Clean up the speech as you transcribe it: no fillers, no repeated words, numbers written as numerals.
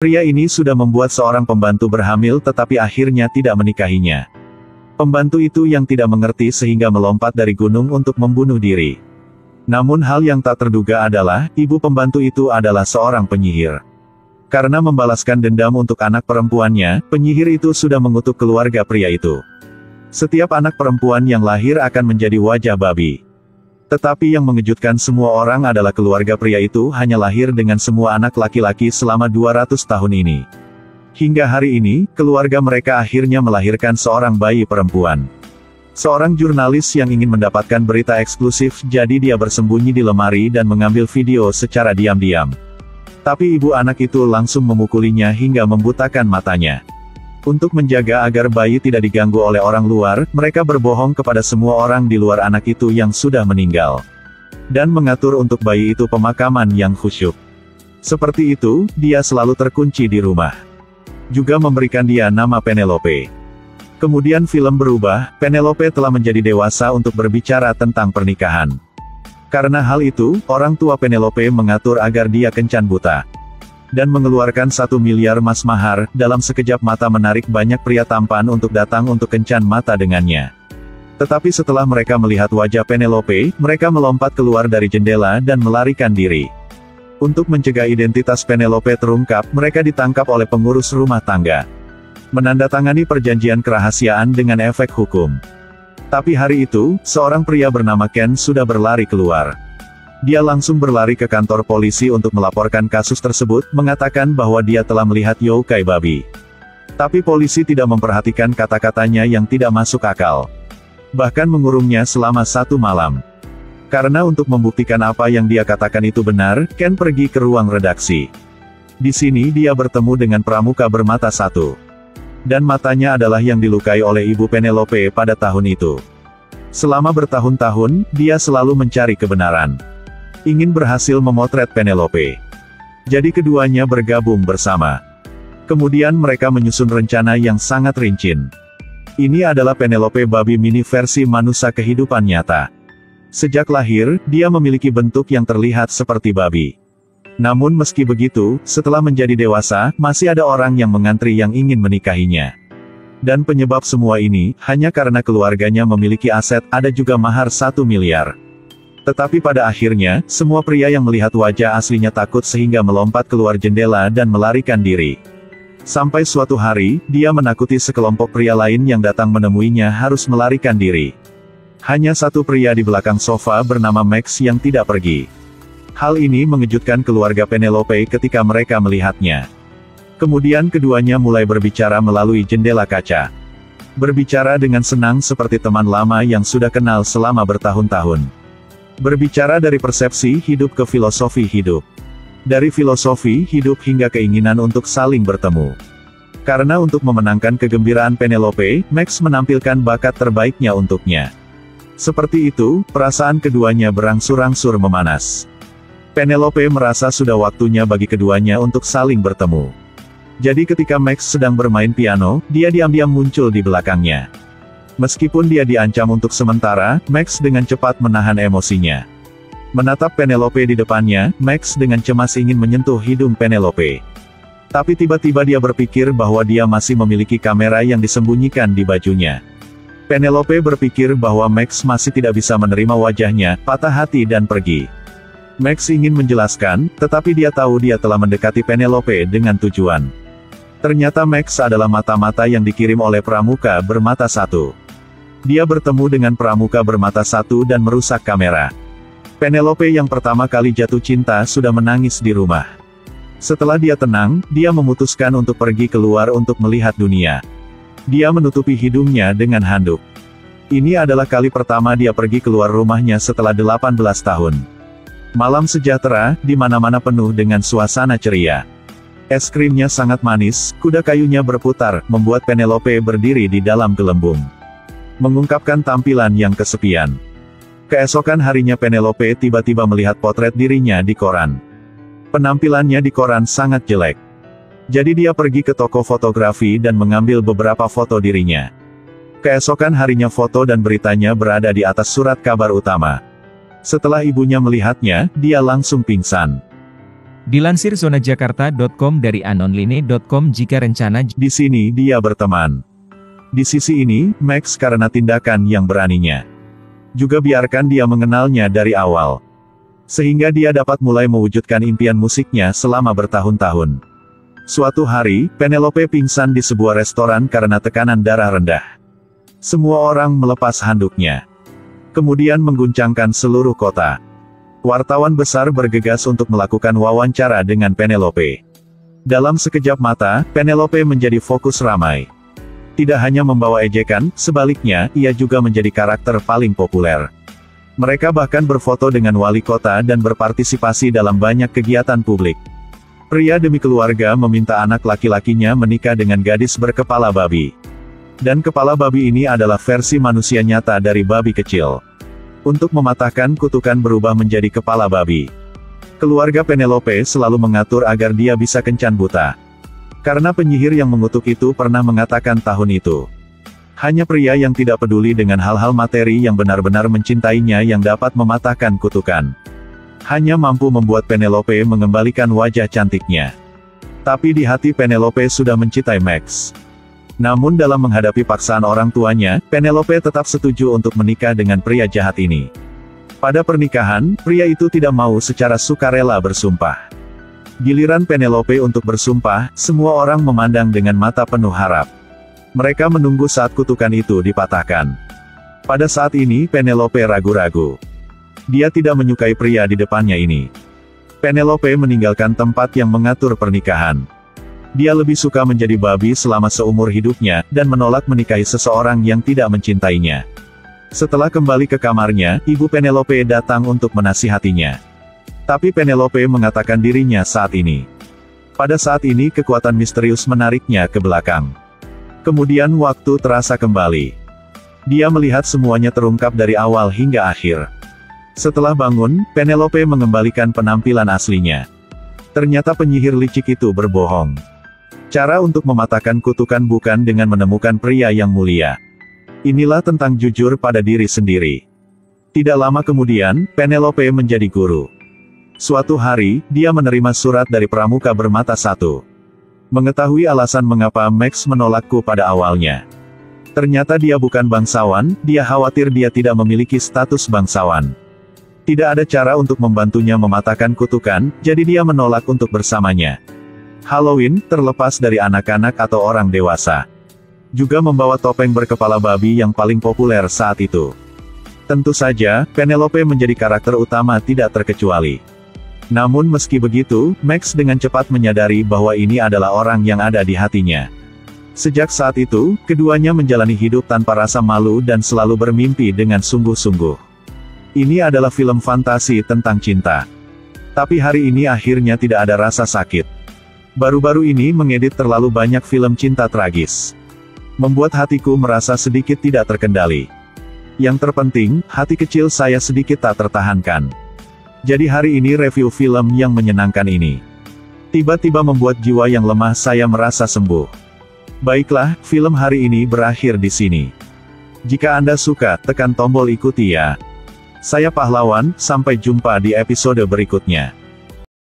Pria ini sudah membuat seorang pembantu berhamil tetapi akhirnya tidak menikahinya. Pembantu itu yang tidak mengerti sehingga melompat dari gunung untuk membunuh diri. Namun hal yang tak terduga adalah, ibu pembantu itu adalah seorang penyihir. Karena membalaskan dendam untuk anak perempuannya, penyihir itu sudah mengutuk keluarga pria itu. Setiap anak perempuan yang lahir akan menjadi wajah babi. Tetapi yang mengejutkan semua orang adalah keluarga pria itu hanya lahir dengan semua anak laki-laki selama 200 tahun ini. Hingga hari ini, keluarga mereka akhirnya melahirkan seorang bayi perempuan. Seorang jurnalis yang ingin mendapatkan berita eksklusif, jadi dia bersembunyi di lemari dan mengambil video secara diam-diam. Tapi ibu anak itu langsung memukulinya hingga membutakan matanya. Untuk menjaga agar bayi tidak diganggu oleh orang luar, mereka berbohong kepada semua orang di luar anak itu yang sudah meninggal. Dan mengatur untuk bayi itu pemakaman yang khusyuk. Seperti itu, dia selalu terkunci di rumah. Juga memberikan dia nama Penelope. Kemudian film berubah, Penelope telah menjadi dewasa untuk berbicara tentang pernikahan. Karena hal itu, orang tua Penelope mengatur agar dia kencan buta. Dan mengeluarkan 1 miliar mas mahar, dalam sekejap mata menarik banyak pria tampan untuk datang untuk kencan mata dengannya. Tetapi setelah mereka melihat wajah Penelope, mereka melompat keluar dari jendela dan melarikan diri. Untuk mencegah identitas Penelope terungkap, mereka ditangkap oleh pengurus rumah tangga. Menandatangani perjanjian kerahasiaan dengan efek hukum. Tapi hari itu, seorang pria bernama Ken sudah berlari keluar. Dia langsung berlari ke kantor polisi untuk melaporkan kasus tersebut, mengatakan bahwa dia telah melihat yokai babi. Tapi polisi tidak memperhatikan kata-katanya yang tidak masuk akal. Bahkan mengurungnya selama 1 malam. Karena untuk membuktikan apa yang dia katakan itu benar, Ken pergi ke ruang redaksi. Di sini dia bertemu dengan pramuka bermata satu. Dan matanya adalah yang dilukai oleh ibu Penelope pada tahun itu. Selama bertahun-tahun, dia selalu mencari kebenaran. Ingin berhasil memotret Penelope. Jadi keduanya bergabung bersama. Kemudian mereka menyusun rencana yang sangat rinci. Ini adalah Penelope babi mini versi manusia kehidupan nyata. Sejak lahir, dia memiliki bentuk yang terlihat seperti babi. Namun meski begitu, setelah menjadi dewasa, masih ada orang yang mengantri yang ingin menikahinya. Dan penyebab semua ini, hanya karena keluarganya memiliki aset, ada juga mahar 1 miliar. Tetapi pada akhirnya, semua pria yang melihat wajah aslinya takut sehingga melompat keluar jendela dan melarikan diri. Sampai suatu hari, dia menakuti sekelompok pria lain yang datang menemuinya harus melarikan diri. Hanya satu pria di belakang sofa bernama Max yang tidak pergi. Hal ini mengejutkan keluarga Penelope ketika mereka melihatnya. Kemudian keduanya mulai berbicara melalui jendela kaca. Berbicara dengan senang seperti teman lama yang sudah kenal selama bertahun-tahun. Berbicara dari persepsi hidup ke filosofi hidup. Dari filosofi hidup hingga keinginan untuk saling bertemu. Karena untuk memenangkan kegembiraan Penelope, Max menampilkan bakat terbaiknya untuknya. Seperti itu, perasaan keduanya berangsur-angsur memanas. Penelope merasa sudah waktunya bagi keduanya untuk saling bertemu. Jadi ketika Max sedang bermain piano, dia diam-diam muncul di belakangnya. Meskipun dia diancam untuk sementara, Max dengan cepat menahan emosinya. Menatap Penelope di depannya, Max dengan cemas ingin menyentuh hidung Penelope. Tapi tiba-tiba dia berpikir bahwa dia masih memiliki kamera yang disembunyikan di bajunya. Penelope berpikir bahwa Max masih tidak bisa menerima wajahnya, patah hati dan pergi. Max ingin menjelaskan, tetapi dia tahu dia telah mendekati Penelope dengan tujuan. Ternyata Max adalah mata-mata yang dikirim oleh pramuka bermata satu. Dia bertemu dengan pramuka bermata satu dan merusak kamera. Penelope yang pertama kali jatuh cinta sudah menangis di rumah. Setelah dia tenang, dia memutuskan untuk pergi keluar untuk melihat dunia. Dia menutupi hidungnya dengan handuk. Ini adalah kali pertama dia pergi keluar rumahnya setelah 18 tahun. Malam sejahtera, di mana-mana penuh dengan suasana ceria. Es krimnya sangat manis, kuda kayunya berputar, membuat Penelope berdiri di dalam gelembung. Mengungkapkan tampilan yang kesepian. Keesokan harinya Penelope tiba-tiba melihat potret dirinya di koran. Penampilannya di koran sangat jelek. Jadi dia pergi ke toko fotografi dan mengambil beberapa foto dirinya. Keesokan harinya foto dan beritanya berada di atas surat kabar utama. Setelah ibunya melihatnya, dia langsung pingsan. Dilansir zonajakarta.com dari anonline.com, jika rencana di sini dia berteman. Di sisi ini, Max karena tindakan yang beraninya. Juga biarkan dia mengenalnya dari awal. Sehingga dia dapat mulai mewujudkan impian musiknya selama bertahun-tahun. Suatu hari, Penelope pingsan di sebuah restoran karena tekanan darah rendah. Semua orang melepas handuknya. Kemudian mengguncangkan seluruh kota. Wartawan besar bergegas untuk melakukan wawancara dengan Penelope. Dalam sekejap mata, Penelope menjadi fokus ramai. Tidak hanya membawa ejekan, sebaliknya, ia juga menjadi karakter paling populer. Mereka bahkan berfoto dengan wali kota dan berpartisipasi dalam banyak kegiatan publik. Pria demi keluarga meminta anak laki-lakinya menikah dengan gadis berkepala babi. Dan kepala babi ini adalah versi manusia nyata dari babi kecil. Untuk mematahkan kutukan berubah menjadi kepala babi. Keluarga Penelope selalu mengatur agar dia bisa kencan buta. Karena penyihir yang mengutuk itu pernah mengatakan tahun itu. Hanya pria yang tidak peduli dengan hal-hal materi yang benar-benar mencintainya yang dapat mematahkan kutukan. Hanya mampu membuat Penelope mengembalikan wajah cantiknya. Tapi di hati Penelope sudah mencintai Max. Namun dalam menghadapi paksaan orang tuanya, Penelope tetap setuju untuk menikah dengan pria jahat ini. Pada pernikahan, pria itu tidak mau secara sukarela bersumpah. Giliran Penelope untuk bersumpah, semua orang memandang dengan mata penuh harap. Mereka menunggu saat kutukan itu dipatahkan. Pada saat ini Penelope ragu-ragu. Dia tidak menyukai pria di depannya ini. Penelope meninggalkan tempat yang mengatur pernikahan. Dia lebih suka menjadi babi selama seumur hidupnya, dan menolak menikahi seseorang yang tidak mencintainya. Setelah kembali ke kamarnya, ibu Penelope datang untuk menasihatinya. Tapi Penelope mengatakan dirinya saat ini. Pada saat ini kekuatan misterius menariknya ke belakang. Kemudian waktu terasa kembali. Dia melihat semuanya terungkap dari awal hingga akhir. Setelah bangun, Penelope mengembalikan penampilan aslinya. Ternyata penyihir licik itu berbohong. Cara untuk mematahkan kutukan bukan dengan menemukan pria yang mulia. Inilah tentang jujur pada diri sendiri. Tidak lama kemudian, Penelope menjadi guru. Suatu hari, dia menerima surat dari pramuka bermata satu. Mengetahui alasan mengapa Max menolakku pada awalnya. Ternyata dia bukan bangsawan, dia khawatir dia tidak memiliki status bangsawan. Tidak ada cara untuk membantunya mematahkan kutukan, jadi dia menolak untuk bersamanya. Halloween, terlepas dari anak-anak atau orang dewasa. Juga membawa topeng berkepala babi yang paling populer saat itu. Tentu saja, Penelope menjadi karakter utama tidak terkecuali. Namun meski begitu, Max dengan cepat menyadari bahwa ini adalah orang yang ada di hatinya. Sejak saat itu, keduanya menjalani hidup tanpa rasa malu dan selalu bermimpi dengan sungguh-sungguh. Ini adalah film fantasi tentang cinta. Tapi hari ini akhirnya tidak ada rasa sakit. Baru-baru ini mengedit terlalu banyak film cinta tragis. Membuat hatiku merasa sedikit tidak terkendali. Yang terpenting, hati kecil saya sedikit tak tertahankan. Jadi hari ini review film yang menyenangkan ini. Tiba-tiba membuat jiwa yang lemah saya merasa sembuh. Baiklah, film hari ini berakhir di sini. Jika Anda suka, tekan tombol ikuti ya. Saya Pahlawan, sampai jumpa di episode berikutnya.